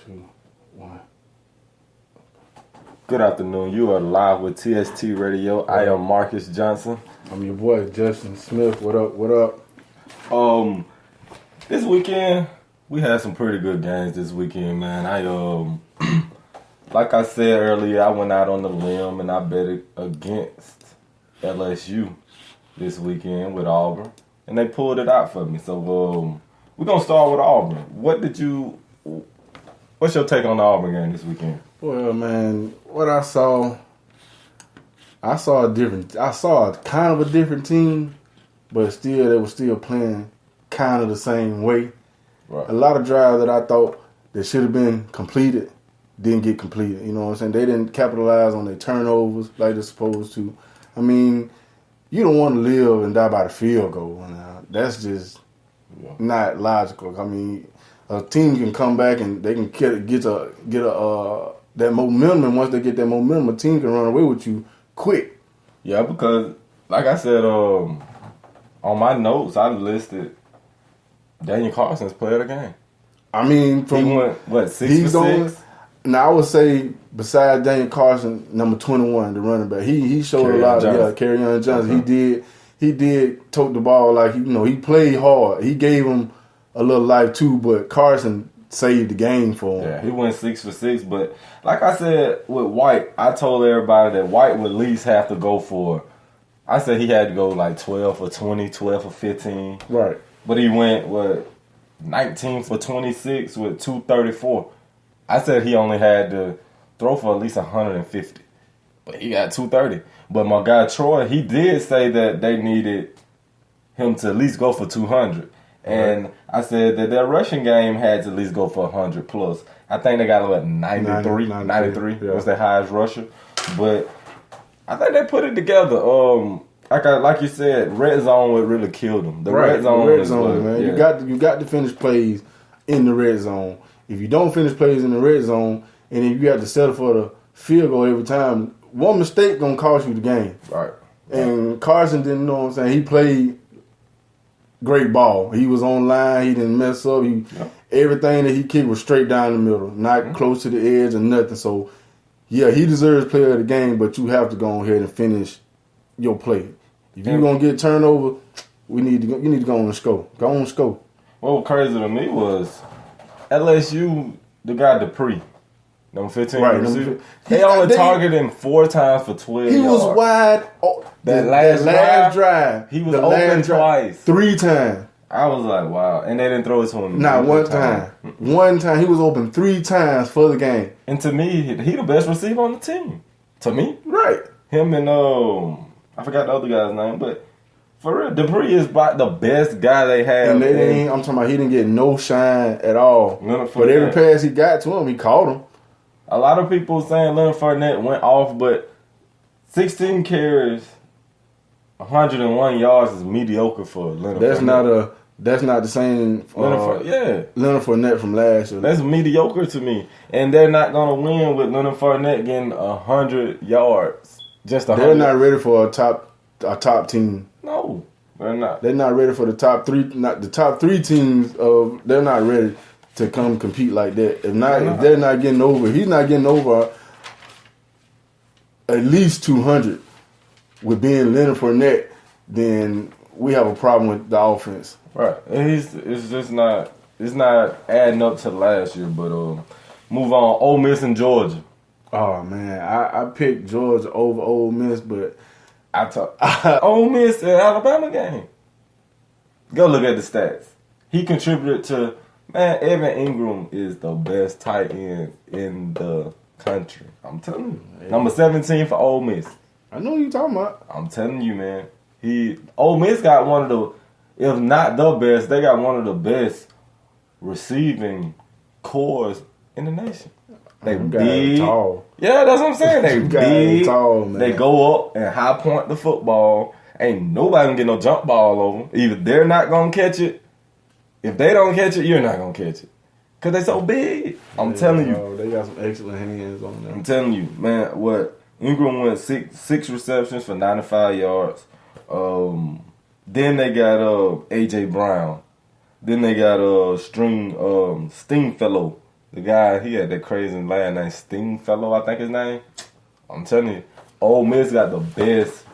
2, 1. Good afternoon. You are live with TST Radio. I am Marcus Johnson. I'm your boy Justin Smith. What up? What up? This weekend we had some pretty good games. This weekend, man. Like I said earlier, I went out on the limb and I bet against LSU this weekend with Auburn, and they pulled it out for me. So we're gonna start with Auburn. What's your take on the Auburn game this weekend? Well, man, what I saw a kind of a different team, but still they were still playing kind of the same way. Right. A lot of drives that I thought that should have been completed didn't get completed. You know what I'm saying? They didn't capitalize on their turnovers like they're supposed to. I mean, you don't want to live and die by the field goal. Now, that's just not logical. I mean, a team can come back and they can get that momentum, and once they get that momentum, a team can run away with you quick. Yeah, because like I said, on my notes I listed Daniel Carson's player of the game. I mean, He went 6 for 6. Now I would say besides Daniel Carson, number 21, the running back, he showed a lot of Kerryon Johnson. Okay. He did tote the ball like he played hard. He gave him a little life too, but Carson saved the game for him. Yeah, he went 6 for 6. But like I said with White, I told everybody that White would at least have to go for. I said he had to go like 12 for 20, 12 for 15. Right. But he went 19 for 26 with 234. I said he only had to throw for at least 150, but he got 230. But my guy Troy, he did say that they needed him to at least go for 200. And I said that their rushing game had to at least go for 100 plus. I think they got 93 yeah. was their highest rusher. But I think they put it together. Like you said, red zone would really kill them. The red zone, man. Yeah. You got to finish plays in the red zone. If you don't finish plays in the red zone, and if you have to settle for the field goal every time, one mistake gonna cost you the game. Right. And Carson didn't know what I'm saying. He played great ball. He was on line. He didn't mess up. Everything that he kicked was straight down the middle, not close to the edge or nothing. So, yeah, he deserves player of the game, but you have to go ahead and finish your play. If you're gonna get turnover, you need to go on and score. Go on and score. What was crazy to me was LSU, the guy Dupree, number 15 receiver. They only targeted him 4 times for 12 yards. He was wide. That last drive, he was open twice. 3 times. I was like, wow. And they didn't throw it to him. Not one time. One time. He was open 3 times for the game. And to me, he the best receiver on the team. To me. Right. Him and, I forgot the other guy's name, but for real, Dupree is about the best guy they have. And I'm talking about he didn't get no shine at all. But every pass he got to him, he caught him. A lot of people saying Leonard Fournette went off, but 16 carries, 101 yards is mediocre for Leonard Fournette. That's not the same. Leonard Fournette from last year. That's mediocre to me, and they're not gonna win with Leonard Fournette getting 100 yards. Just 100. They're not ready for a top team. No, they're not. They're not ready for the top 3. Not the top 3 teams. They're not ready to come compete like that. If they're not getting over, he's not getting over at least 200 with being Leonard Fournette, then we have a problem with the offense. Right. It's just not. It's not adding up to last year. But move on. Ole Miss and Georgia. Oh man, I picked Georgia over Ole Miss, but Ole Miss and Alabama game. Go look at the stats. He contributed to. Man, Evan Ingram is the best tight end in the country. I'm telling you. Number 17 for Ole Miss. I know what you're talking about. I'm telling you, man. Ole Miss got one of the, if not the best, they got one of the best receiving cores in the nation. They big. Tall. Yeah, that's what I'm saying. They big. Tall, man. They go up and high point the football. Ain't nobody gonna get no jump ball over them. Either they're not gonna catch it. If they don't catch it, you're not gonna catch it. Cause they so big. I'm telling you. They got some excellent hands on them. I'm telling you, man. What Ingram went six receptions for 95 yards. Then they got AJ Brown. Then they got Stingfellow The guy, he had that crazy last name, Stingfellow, I think his name. I'm telling you, Ole Miss got the best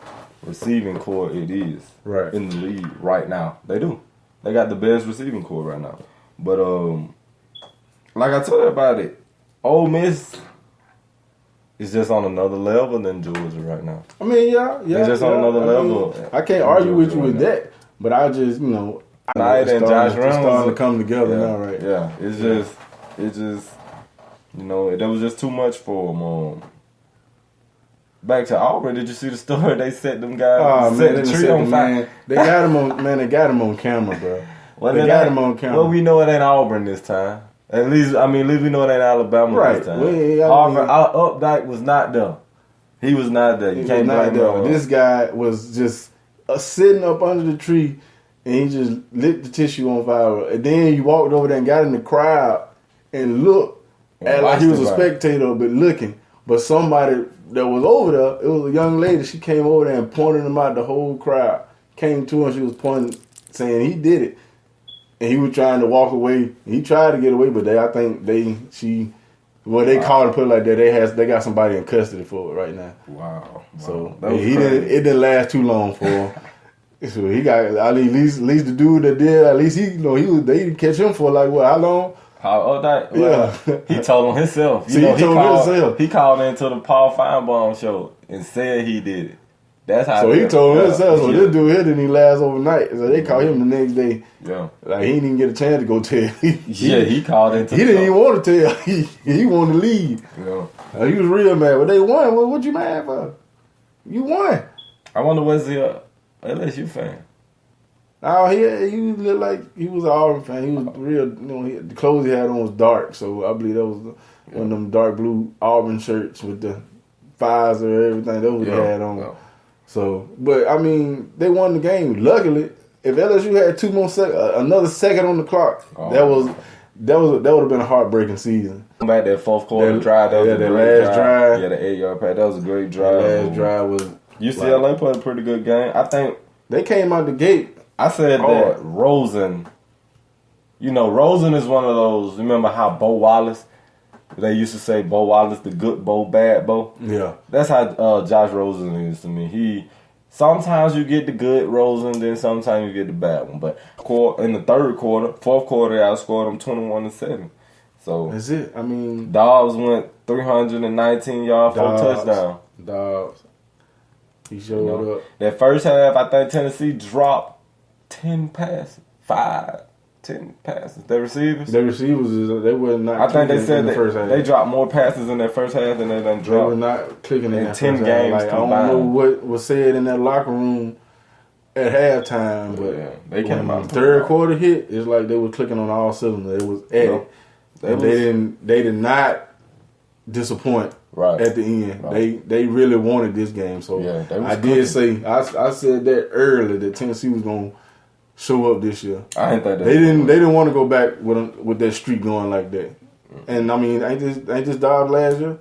receiving core it is in the league right now. They do. They got the best receiving core right now. But like I told everybody, Ole Miss is just on another level than Georgia right now. I mean, yeah. They're just on another level. I can't argue with you with that, but I just, Knight and Josh Reynolds starting to come together now, right? Yeah, it's just, that was just too much for them. Back to Auburn, did you see the story? They set them guys, set the tree on fire. They got him on, man. They got him on camera, bro. They got him on camera. Well, we know it ain't Auburn this time. At least we know it ain't Alabama this time. Updike was not there. He was not there. You can't blame him. This guy was just sitting up under the tree, and he just lit the tissue on fire. And then he walked over there and got in the crowd and looked like he was a spectator, but looking. But somebody that was over there, it was a young lady. She came over there and pointed him out. The whole crowd came to him. She was pointing, saying he did it. And he was trying to walk away. He tried to get away, but they called it, put it like that. They got somebody in custody for it right now. Wow. So it didn't last too long for him. So he got at least the dude that did. At least they didn't catch him for like what? How long? He told on himself. He called into the Paul Feinbaum show and said he did it. That's how. So he told himself. So this dude here didn't even last overnight. So they called him the next day. Yeah, like he didn't even get a chance to go tell. He called into. He didn't even want to tell. He wanted to leave. Yeah, he was real mad. But they won. What you mad for? You won. I wonder was he a LSU fan? Oh, he looked like he was an Auburn fan. He was real. The clothes he had on was dark. So I believe that was one of them dark blue Auburn shirts with the Pfizer and everything. That was he had on. Yeah. So, but they won the game. Luckily, if LSU had 2 more seconds, another second on the clock, that would have been a heartbreaking season. Back that fourth quarter drive, that last drive. Yeah, the 8-yard pass. That was a great drive. The last drive was UCLA played a pretty good game. I think they came out the gate. I said that Rosen. Rosen is one of those. Remember how Bo Wallace? They used to say Bo Wallace, the good Bo, bad Bo. Yeah, that's how Josh Rosen is to me. Sometimes you get the good Rosen, then sometimes you get the bad one. But in the fourth quarter, they outscored them 21-7. So that's it. Dobbs went 319 yards for a touchdown. Dobbs, he showed up. That first half, I think Tennessee dropped 10 passes, 10 passes. Their receivers, they were not. I think they said the first half. They dropped more passes in their first half than they done dropped. They were not clicking in 10 games. I don't know what was said in that locker room at halftime, but they came out. The third quarter hit, it's like they were clicking on all cylinders. It was at it. They did not disappoint. Right at the end, they really wanted this game. So I said that early that Tennessee was gonna show up this year. I ain't think they didn't want to go back with that streak going like that. And ain't this Dobbs last year?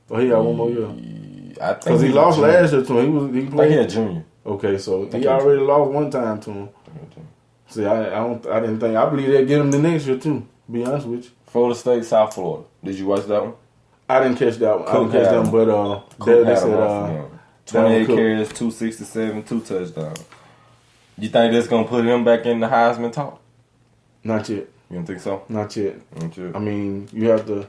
Or he got one more year? I think because he lost last year to him. He played. He a junior. Okay, so he already lost one time to him. See, I didn't think. I believe they'd get him the next year too. Be honest with you. Florida State, South Florida. Did you watch that one? I didn't catch that one. I didn't catch them, but they said 28 carries, 267, 2 touchdowns. You think that's gonna put him back in the Heisman talk? Not yet. You don't think so? Not yet. Not yet. You have to.